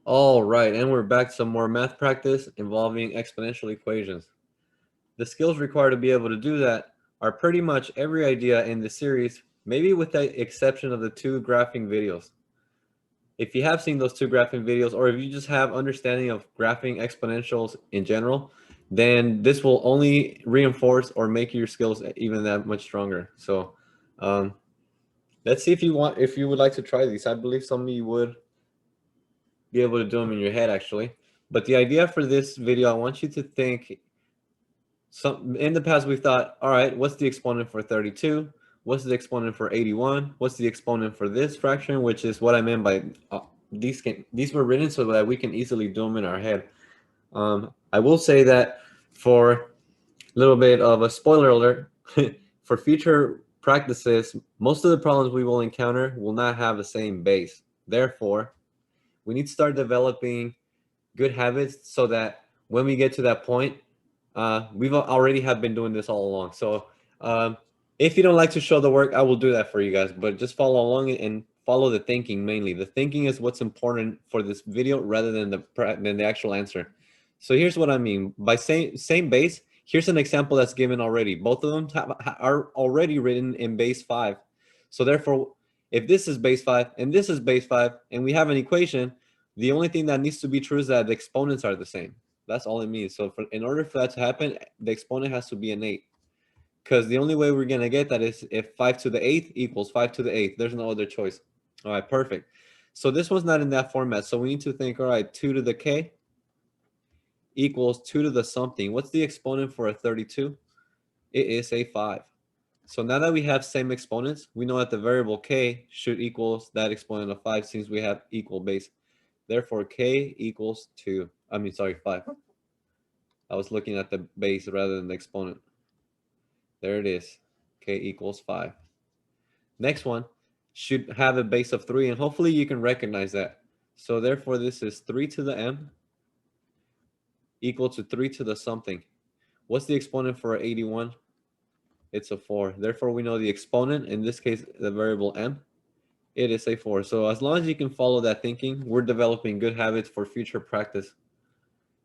All right, and we're back to some more math practice involving exponential equations. The skills required to be able to do that are pretty much every idea in the series, maybe with the exception of the two graphing videos. If you have seen those two graphing videos, or if you just have understanding of graphing exponentials in general, then this will only reinforce or make your skills even that much stronger. So um, let's see if you would like to try these. I believe some of you would be able to do them in your head actually. But the idea for this video, I want you to think, in the past we've thought, all right, what's the exponent for 32? What's the exponent for 81? What's the exponent for this fraction, which is what I meant by these were written so that we can easily do them in our head. I will say that for a little bit of a spoiler alert, for future practices, most of the problems we will encounter will not have the same base. Therefore, we need to start developing good habits so that when we get to that point, we've already have been doing this all along. So if you don't like to show the work, I will do that for you guys, but just follow along and follow the thinking mainly. The thinking is what's important for this video rather than the actual answer. So here's what I mean by same base. Here's an example that's given already. Both of them are already written in base 5. So therefore, if this is base 5 and this is base 5 and we have an equation, the only thing that needs to be true is that the exponents are the same. That's all it means. So in order for that to happen, the exponent has to be an 8. Because the only way we're going to get that is if 5 to the 8th equals 5 to the 8th. There's no other choice. All right, perfect. So this one's not in that format. So we need to think, all right, 2 to the k equals 2 to the something. What's the exponent for a 32? It is a 5. So now that we have same exponents, we know that the variable k should equal that exponent of 5 since we have equal base. Therefore, k equals 2. I mean, sorry, 5. I was looking at the base rather than the exponent. There it is. K equals 5. Next one should have a base of 3, and hopefully you can recognize that. So therefore, this is 3 to the m equal to 3 to the something. What's the exponent for 81? It's a 4. Therefore, we know the exponent, in this case, the variable m, it is a 4. So as long as you can follow that thinking, we're developing good habits for future practice.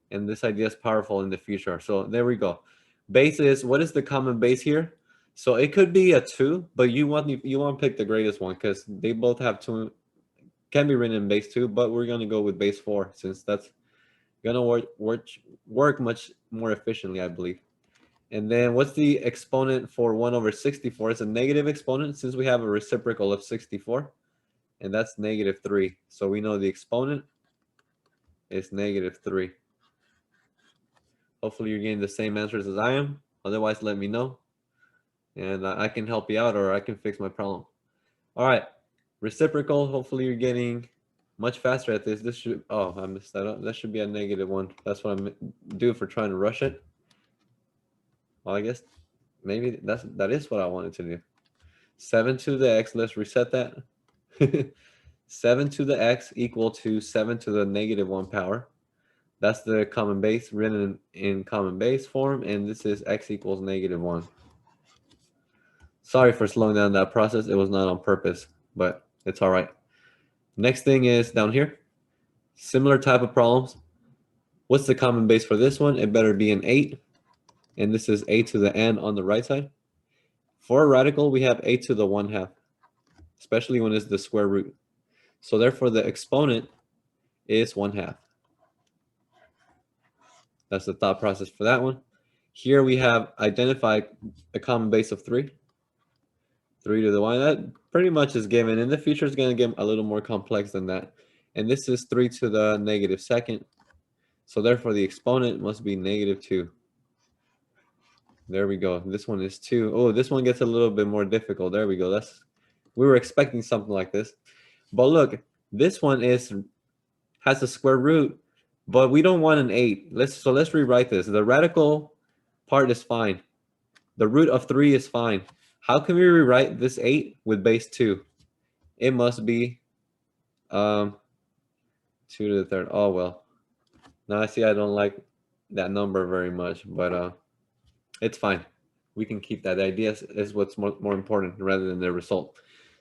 And this idea is powerful in the future. So there we go. Base is, what is the common base here? So it could be a 2, but you want to pick the greatest one because they both have 2, can be written in base 2, but we're going to go with base 4 since that's going to work much more efficiently, I believe. And then what's the exponent for 1 over 64? It's a negative exponent since we have a reciprocal of 64, and that's negative 3. So we know the exponent is negative 3. Hopefully you're getting the same answers as I am. Otherwise, let me know. And I can help you out or I can fix my problem. All right. Reciprocal, hopefully you're getting much faster at this. This should, oh, I messed that up. That should be a negative 1. That's what I'm doing for trying to rush it. Well, I guess maybe that is what I wanted to do. 7 to the x, let's reset that. 7 to the x equal to 7 to the negative 1 power. That's the common base written in common base form, and this is x equals negative 1. Sorry for slowing down that process. It was not on purpose, but it's all right. Next thing is down here. Similar type of problems. What's the common base for this one? It better be an 8, and this is a to the n on the right side. For a radical, we have a to the 1/2, especially when it's the square root. So therefore, the exponent is 1/2. That's the thought process for that one. Here we have identified a common base of 3. 3 to the y. That pretty much is given. In the future, it's going to get a little more complex than that. And this is 3 to the negative 2nd. So therefore, the exponent must be negative 2. There we go. This one is 2. Oh, this one gets a little bit more difficult. There we go. We were expecting something like this. But look, this one has a square root, but we don't want an 8. Let's rewrite this. The radical part is fine. The root of 3 is fine. How can we rewrite this 8 with base 2? It must be 2 to the 3rd. Oh, well. Now I see I don't like that number very much, but it's fine. We can keep that. The idea is what's more important rather than the result.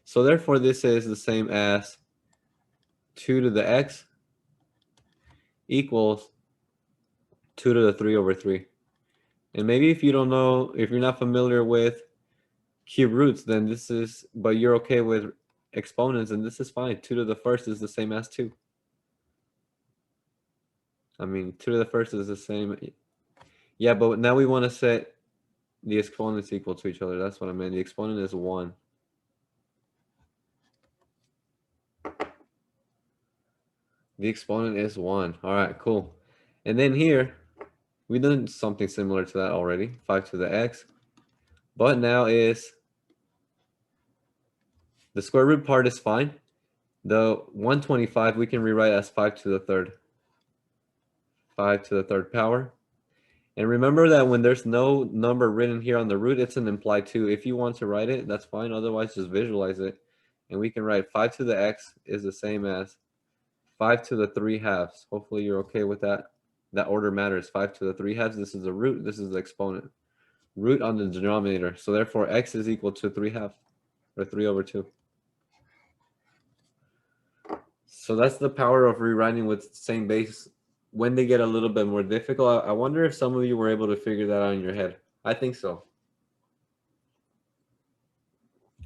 So therefore, this is the same as 2 to the x equals 2 to the 3 over 3. And maybe if you don't know, if you're not familiar with cube roots, then this is, but you're okay with exponents, and this is fine. 2 to the first is the same as 2. I mean, 2 to the first is the same. Yeah, but now we want to set the exponents equal to each other. That's what I meant. The exponent is 1. The exponent is 1. All right, cool. And then here, we've done something similar to that already. 5 to the x. But now is the square root part is fine. The 125 we can rewrite as 5 to the third. 5 to the third power. And remember that when there's no number written here on the root, it's an implied 2. If you want to write it, that's fine. Otherwise, just visualize it. And we can write 5 to the x is the same as 5 to the 3 halves. Hopefully you're okay with that. That order matters. 5 to the 3 halves. This is the root. This is the exponent. Root on the denominator. So therefore, x is equal to 3 halves, or 3 over 2. So that's the power of rewriting with same base when they get a little bit more difficult. I wonder if some of you were able to figure that out in your head. I think so.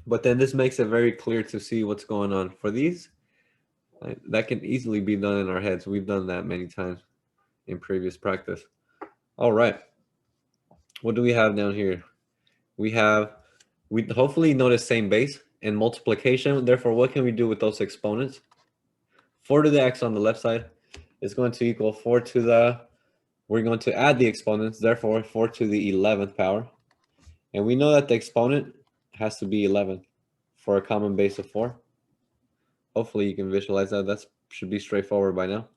But then this makes it very clear to see what's going on. For these, that can easily be done in our heads. We've done that many times in previous practice. All right. What do we have down here? We hopefully notice same base and multiplication. Therefore, what can we do with those exponents? 4 to the x on the left side is going to equal 4 to the, we're going to add the exponents, therefore 4 to the 11th power. And we know that the exponent has to be 11 for a common base of 4. Hopefully you can visualize that. That should be straightforward by now.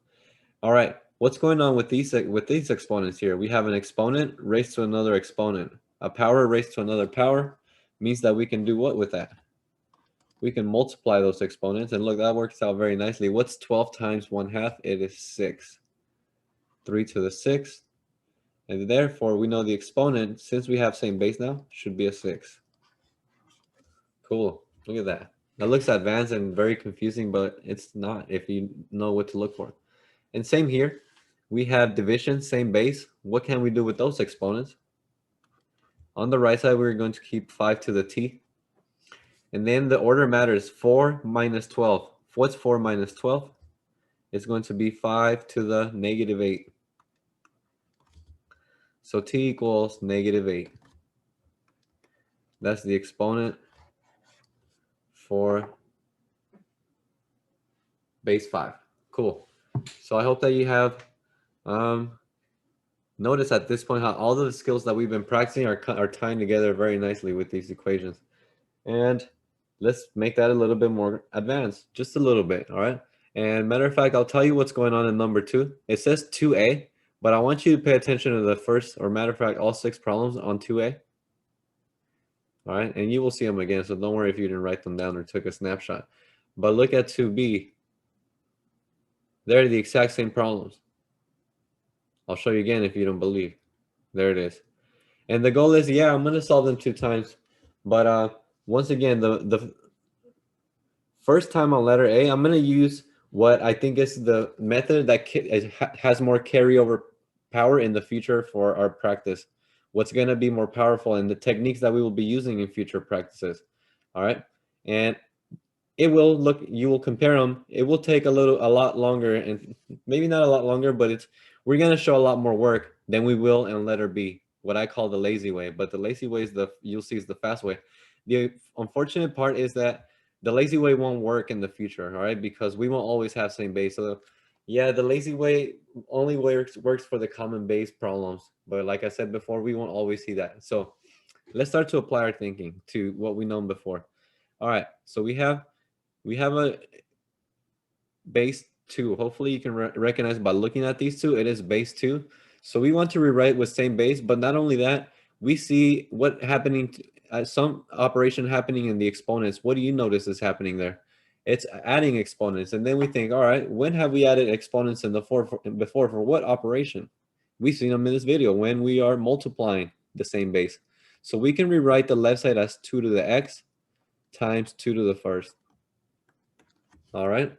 All right, what's going on with these exponents here? We have an exponent raised to another exponent. A power raised to another power means that we can do what with that? We can multiply those exponents, and look, that works out very nicely. What's 12 times 1/2? It is 6. 3 to the 6th, and therefore we know the exponent, since we have same base now, should be a 6. Cool. Look at that. That looks advanced and very confusing, but it's not if you know what to look for. And same here. We have division, same base. What can we do with those exponents? On the right side, we're going to keep 5 to the t. And then the order matters. 4 minus 12. What's 4 minus 12? It's going to be 5 to the negative 8. So t equals negative 8. That's the exponent for base 5. Cool. So I hope that you have noticed at this point how all the skills that we've been practicing are tying together very nicely with these equations. And let's make that a little bit more advanced, just a little bit, all right? And matter of fact, I'll tell you what's going on in number 2. It says 2a, but I want you to pay attention to the first, or matter of fact, all 6 problems on 2a. All right, and you will see them again, so don't worry if you didn't write them down or took a snapshot. But look at 2b. They're the exact same problems. I'll show you again if you don't believe. There it is. And the goal is, yeah, I'm going to solve them 2 times. But once again, the first time on letter A, I'm going to use what I think is the method that has more carryover power in the future for our practice. What's going to be more powerful and the techniques that we will be using in future practices. All right. And it will look, you will compare them. It will take a lot longer, and maybe not a lot longer, but we're going to show a lot more work than we will in letter B, what I call the lazy way. But the lazy way is you'll see is the fast way. The unfortunate part is that the lazy way won't work in the future, all right? Because we won't always have same base. So yeah, the lazy way only works for the common base problems. But like I said before, we won't always see that. So let's start to apply our thinking to what we know before. All right, so we have a base 2. Hopefully you can recognize by looking at these two, it is base 2. So we want to rewrite with same base, but not only that, we see what happening, some operation happening in the exponents. What do you notice is happening there? It's adding exponents. And then we think, all right, when have we added exponents in the before for what operation? We've seen them in this video when we are multiplying the same base. So we can rewrite the left side as 2 to the x times 2 to the first. All right.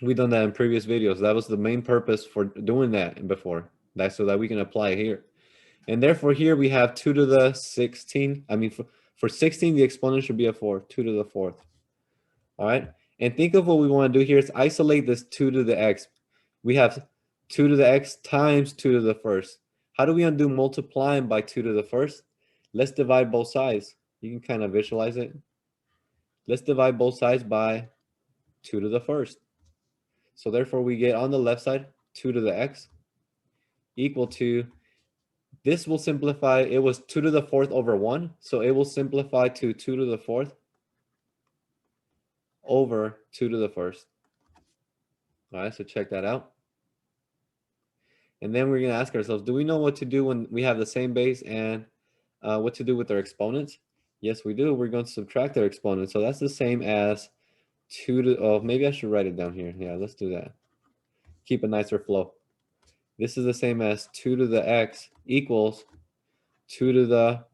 We've done that in previous videos. That was the main purpose for doing that before. That's so that we can apply it here. And therefore here we have 2 to the 16. I mean, for 16, the exponent should be a 4, 2 to the 4th. All right. And think of what we want to do here is isolate this 2 to the x. We have 2 to the x times 2 to the first. How do we undo multiplying by 2 to the first? Let's divide both sides. You can kind of visualize it. Let's divide both sides by 2 to the first. So therefore we get on the left side 2 to the x equal to, this will simplify, it was 2 to the 4th over 1. So it will simplify to 2 to the 4th over 2 to the first. All right, so check that out. And then we're going to ask ourselves, do we know what to do when we have the same base and what to do with their exponents? Yes, we do. We're going to subtract their exponents. So that's the same as 2 to, oh, maybe I should write it down here. Yeah, let's do that. Keep a nicer flow. This is the same as 2 to the x equals 2 to the,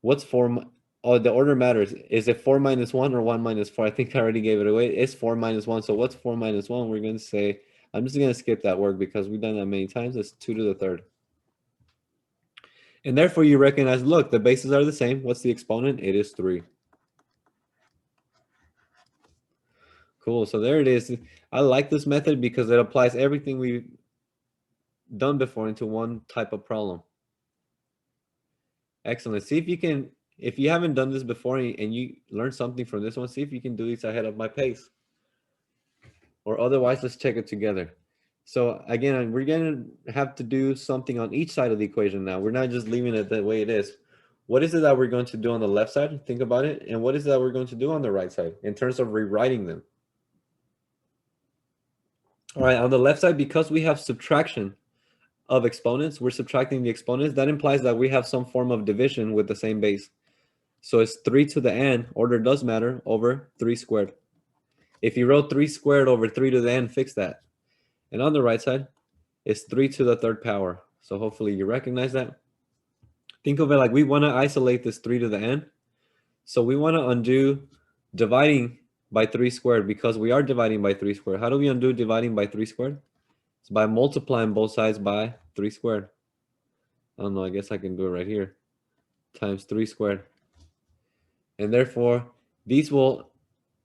what's 4? Oh, the order matters. Is it 4 minus 1 or 1 minus 4? I think I already gave it away. It's 4 minus 1. So what's 4 minus 1? We're going to say, I'm just going to skip that word because we've done that many times. It's 2 to the 3rd. And therefore you recognize, look, the bases are the same. What's the exponent? It is 3. Cool. So there it is. I like this method because it applies everything we've done before into one type of problem. Excellent. See if you can, if you haven't done this before and you learned something from this one, see if you can do these ahead of my pace. Or otherwise, let's check it together. So again, we're going to have to do something on each side of the equation now. We're not just leaving it the way it is. What is it that we're going to do on the left side? Think about it. And what is it that we're going to do on the right side in terms of rewriting them? All right, on the left side, because we have subtraction of exponents, we're subtracting the exponents. That implies that we have some form of division with the same base. So it's 3 to the n, order does matter, over 3 squared. If you wrote 3 squared over 3 to the n, fix that. And on the right side, it's 3 to the 3rd power. So hopefully you recognize that. Think of it like we want to isolate this 3 to the n. So we want to undo dividing by 3 squared because we are dividing by 3 squared. How do we undo dividing by 3 squared? It's by multiplying both sides by 3 squared. I don't know, I guess I can do it right here. Times 3 squared. And therefore, these will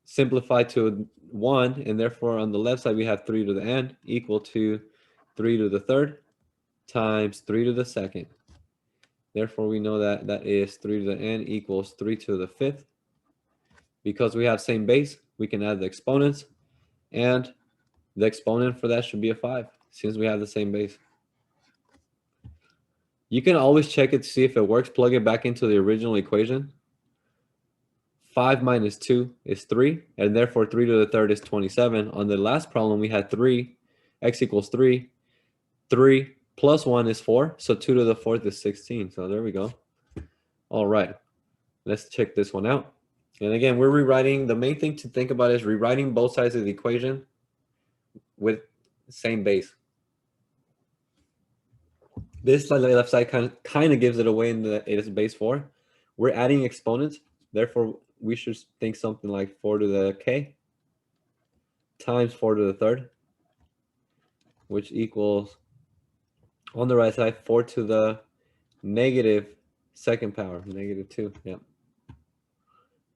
simplify to 1, and therefore on the left side we have 3 to the n equal to 3 to the 3rd times 3 to the 2nd. Therefore, we know that that is 3 to the n equals 3 to the 5th. Because we have same base, we can add the exponents, and the exponent for that should be a 5, since we have the same base. You can always check it to see if it works. Plug it back into the original equation. 5 minus 2 is 3, and therefore 3 to the 3rd is 27. On the last problem, we had 3, x equals 3. 3 plus 1 is 4, so 2 to the 4th is 16. So there we go. All right, let's check this one out. And again, we're rewriting. The main thing to think about is rewriting both sides of the equation with same base. This left side kind of gives it away in that it is base 4. We're adding exponents. Therefore, we should think something like 4 to the k times 4 to the 3rd, which equals, on the right side, 4 to the negative 2nd power, negative 2. Yep.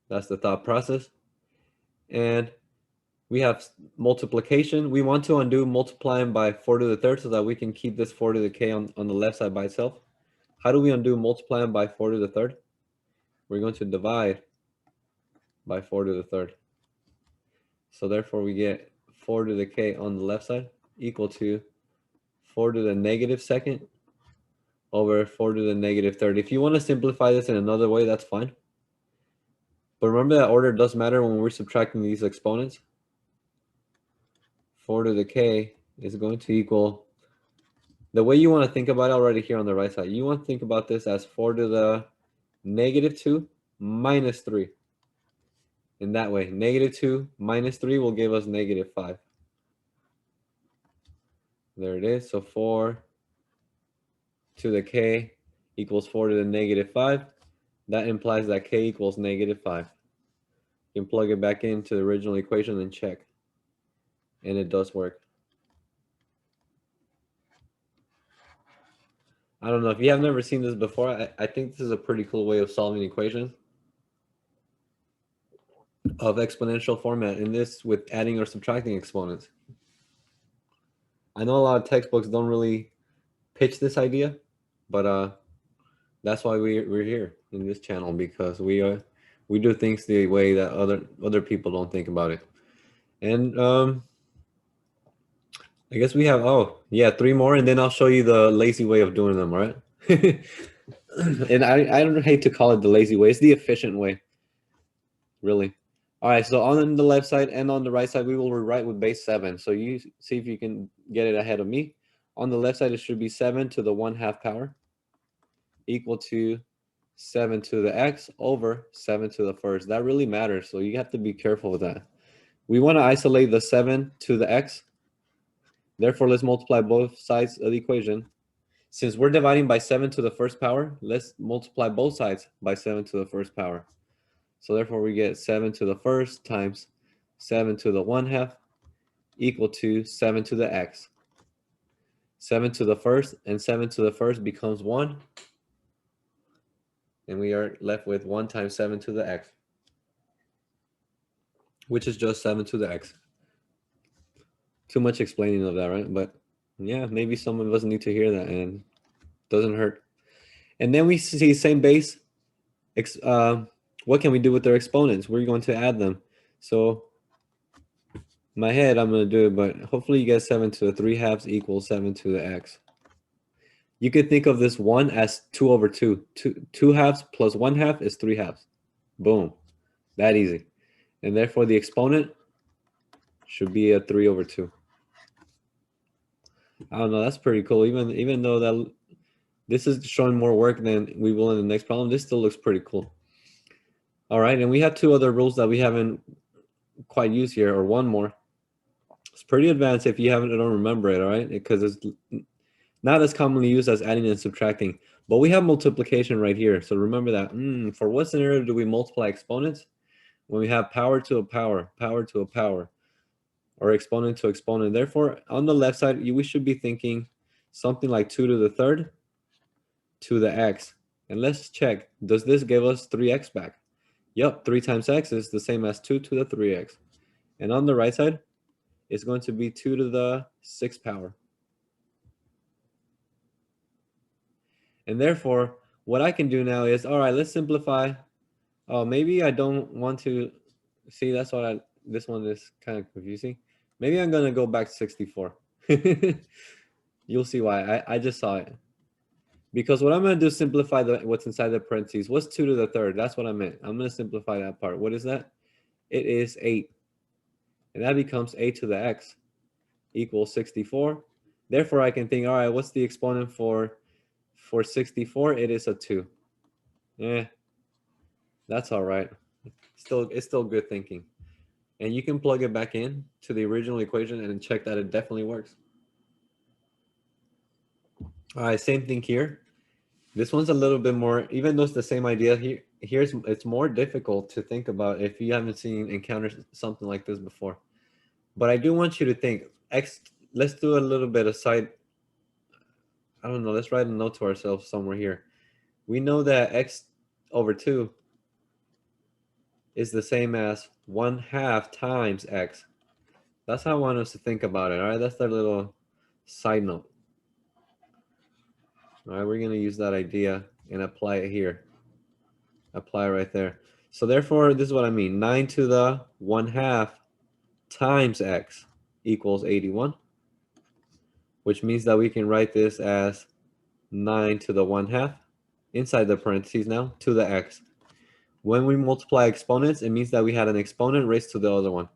That's the thought process. And we have multiplication. We want to undo multiplying by 4 to the 3rd so that we can keep this 4 to the k on the left side by itself. How do we undo multiplying by 4 to the 3rd? We're going to divide by 4 to the 3rd. So therefore we get 4 to the k on the left side equal to 4 to the negative 2nd over 4 to the negative 3rd. If you want to simplify this in another way, that's fine. But remember that order does matter when we're subtracting these exponents. 4 to the k is going to equal, the way you want to think about it already here on the right side, you want to think about this as 4 to the negative 2 minus 3. In that way, negative 2 minus 3 will give us negative 5. There it is. So 4 to the k equals 4 to the negative 5. That implies that k equals negative 5. You can plug it back into the original equation and check. and it does work. I don't know if you have never seen this before. I think this is a pretty cool way of solving equations of exponential format, in this with adding or subtracting exponents. I know a lot of textbooks don't really pitch this idea, but that's why we're here in this channel, because we do things the way that other people don't think about it. And I guess we have, oh yeah, 3 more, and then I'll show you the lazy way of doing them, right? And I don't hate to call it the lazy way, it's the efficient way, really. All right, so on the left side and on the right side, we will rewrite with base 7. So you see if you can get it ahead of me. On the left side, it should be 7 to the 1/2 power equal to 7 to the x over 7 to the first. That really matters, so you have to be careful with that. We want to isolate the 7 to the x. Therefore, let's multiply both sides of the equation. Since we're dividing by 7 to the first power, let's multiply both sides by 7 to the first power. So therefore, we get 7 to the first times 7 to the 1/2 equal to 7 to the x. 7 to the first and 7 to the first becomes 1. And we are left with 1 times 7 to the x, which is just 7 to the x. Too much explaining of that, right? But yeah, maybe some of us need to hear that, and it doesn't hurt. And then we see same base. What can we do with their exponents? We're going to add them. So in my head, I'm going to do it, but hopefully you get 7 to the 3/2 equals 7 to the x. You could think of this 1 as 2 over 2. 2/2 plus 1/2 is 3/2. Boom. That easy. And therefore the exponent should be a 3 over 2. I don't know, that's pretty cool. Even though that this is showing more work than we will in the next problem, this still looks pretty cool. All right, and we have 2 other rules that we haven't quite used here, or 1 more. It's pretty advanced if you don't remember it, all right? Because it's not as commonly used as adding and subtracting. But we have multiplication right here. So remember that. For what scenario do we multiply exponents? When we have power to a power, power to a power, or exponent to exponent. Therefore, on the left side, we should be thinking something like 2 to the third to the x. And let's check. Does this give us 3x back? Yep, 3 times x is the same as 2 to the 3x. And on the right side, it's going to be 2 to the 6th power. And therefore, what I can do now is, all right, let's simplify. Oh, maybe I don't want to see. That's what this one is kind of confusing. Maybe I'm going to go back to 64. You'll see why. I just saw it. Because what I'm going to do is simplify what's inside the parentheses. What's 2 to the third? That's what I meant. I'm going to simplify that part. What is that? It is 8. And that becomes 8 to the x equals 64. Therefore, I can think, all right, what's the exponent for 64? It is a 2. Yeah, that's all right. It's still good thinking. And you can plug it back in to the original equation and check that it definitely works. All right, same thing here. This one's a little bit more, even though it's the same idea, it's more difficult to think about if you haven't encountered something like this before. But I do want you to think, let's do a little bit of I don't know, let's write a note to ourselves somewhere here. We know that x over 2 is the same as 1/2 times x. That's how I want us to think about it, all right? That's our little side note. All right, we're going to use that idea and apply it here. Apply right there. So therefore, this is what I mean. 9 to the 1/2 times x equals 81, which means that we can write this as 9 to the 1/2 inside the parentheses now to the x. When we multiply exponents, it means that we had an exponent raised to the other one.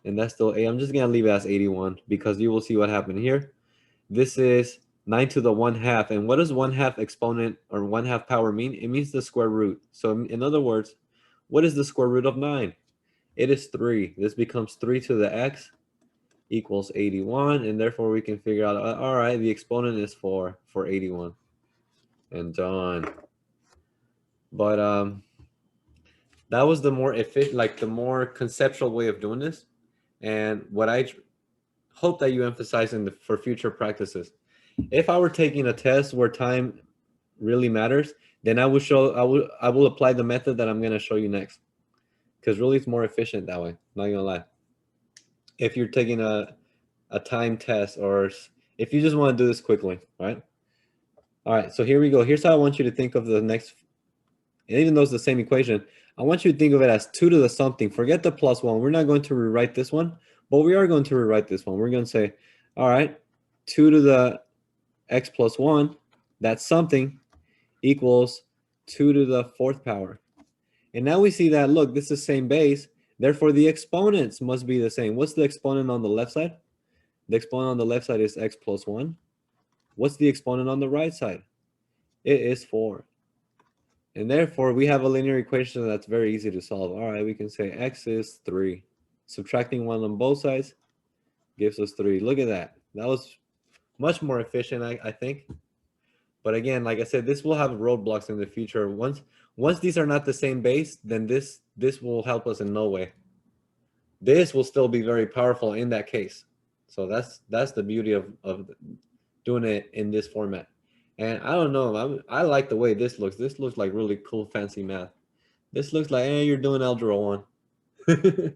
And that's still a. I'm just going to leave it as 81 because you will see what happened here. This is 9 to the 1/2. And what does 1/2 exponent or 1/2 power mean? It means the square root. So in other words, what is the square root of 9? It is 3. This becomes 3 to the x equals 81. And therefore we can figure out, all right, the exponent is 4 for 81. And done. But that was the more efficient, like the more conceptual way of doing this. and what I hope that you emphasize for future practices. If I were taking a test where time really matters, then I will apply the method that I'm going to show you next, because really it's more efficient that way. Not gonna lie. If you're taking a time test, or if you just want to do this quickly, right? All right, so here we go. Here's how I want you to think of the next, and even though it's the same equation, I want you to think of it as 2 to the something. Forget the plus 1. We're not going to rewrite this one, but we are going to rewrite this one. We're going to say, all right, 2 to the x plus 1, that's something, equals 2 to the 4th power. And now we see that, look, this is the same base. Therefore, the exponents must be the same. What's the exponent on the left side? The exponent on the left side is x plus 1. What's the exponent on the right side? It is 4. And therefore, we have a linear equation that's very easy to solve. All right, we can say x is 3. Subtracting 1 on both sides gives us 3. Look at that. That was much more efficient, I think. But again, like I said, this will have roadblocks in the future. Once these are not the same base, then this will help us in no way. This will still be very powerful in that case. So that's the beauty of doing it in this format. And I don't know, I like the way this looks. This looks like really cool, fancy math. This looks like, you're doing algebra 1.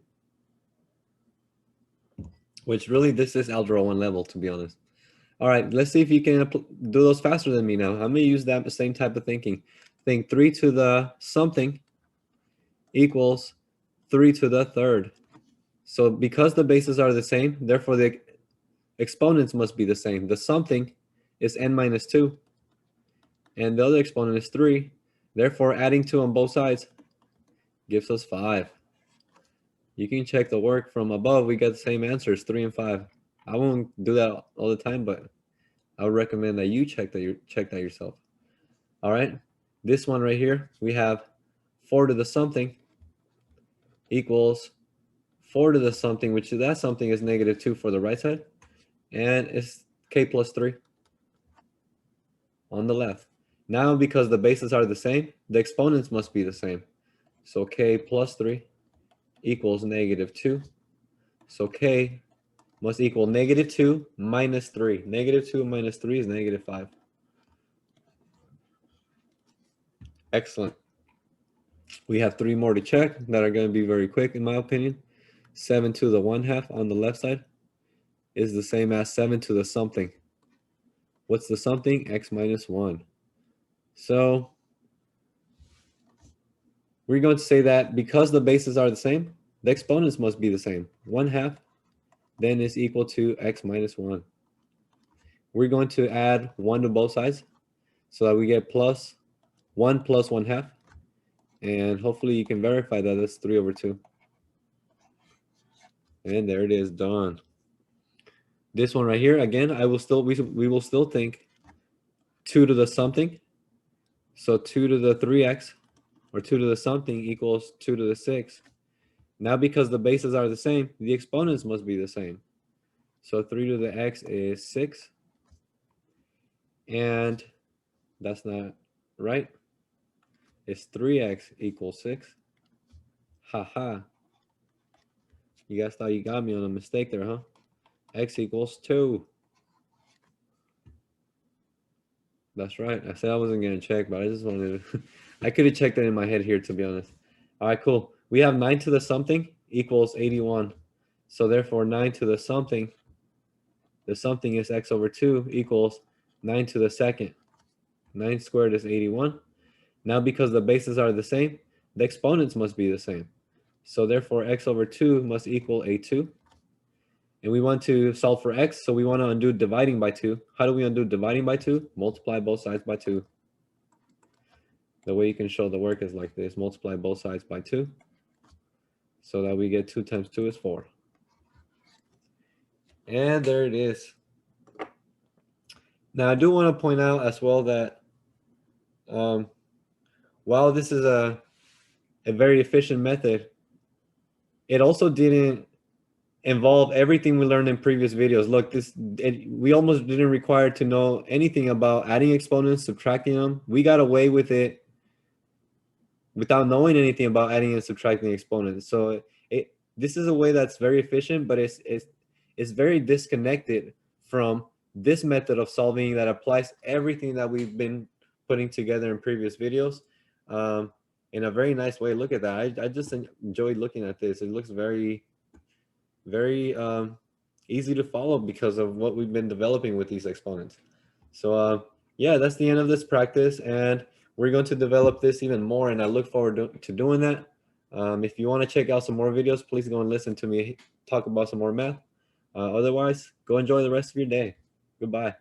Which really, this is algebra 1 level, to be honest. All right, let's see if you can do those faster than me now. I'm going to use that same type of thinking. Think 3 to the something equals 3 to the 3rd. So because the bases are the same, therefore the exponents must be the same. The something is n minus 2, and the other exponent is 3. Therefore, adding 2 on both sides gives us 5. You can check the work from above. We get the same answers, 3 and 5. I won't do that all the time, but I would recommend that you check that yourself. All right, this one right here, we have 4 to the something equals 4 to the something, which that something is negative 2 for the right side, and it's k plus 3 on the left. Now, because the bases are the same, the exponents must be the same. So k plus 3 equals negative 2. So k must equal negative 2 minus 3. Negative 2 minus 3 is negative 5. Excellent. We have 3 more to check that are going to be very quick, in my opinion. 7 to the 1/2 on the left side is the same as 7 to the something. What's the something? X minus 1. So we're going to say that because the bases are the same, the exponents must be the same. 1/2 then is equal to x minus 1. We're going to add 1 to both sides so that we get plus 1 plus 1/2. And hopefully you can verify that that's 3 over 2. And there it is, done. This one right here, again, we will still think 2 to the something. So 2 to the 3x, or 2 to the something, equals 2 to the 6. Now, because the bases are the same, the exponents must be the same. So 3 to the x is 6. And that's not right. It's 3x equals 6. Haha. You guys thought you got me on a mistake there, huh? X equals 2. That's right. I said I wasn't going to check, but I just wanted to. I could have checked it in my head here, to be honest. All right, cool. We have 9 to the something equals 81. So therefore, 9 to the something is x over 2 equals 9 to the 2nd. 9 squared is 81. Now, because the bases are the same, the exponents must be the same. So therefore, x over 2 must equal a 2. And we want to solve for x, so we want to undo dividing by 2. How do we undo dividing by 2? Multiply both sides by 2. The way you can show the work is like this. Multiply both sides by 2. So that we get 2 times 2 is 4. And there it is. Now, I do want to point out as well that while this is a very efficient method, it also didn't involve everything we learned in previous videos. Look, we almost didn't require to know anything about adding exponents, subtracting them. We got away with it without knowing anything about adding and subtracting exponents. So this is a way that's very efficient, but it's very disconnected from this method of solving that applies everything that we've been putting together in previous videos, in a very nice way. Look at that. I just enjoyed looking at this. It looks very, very easy to follow because of what we've been developing with these exponents. So yeah, that's the end of this practice, and we're going to develop this even more, and I look forward to doing that. If you want to check out some more videos, please go and listen to me talk about some more math. Otherwise, go enjoy the rest of your day. Goodbye.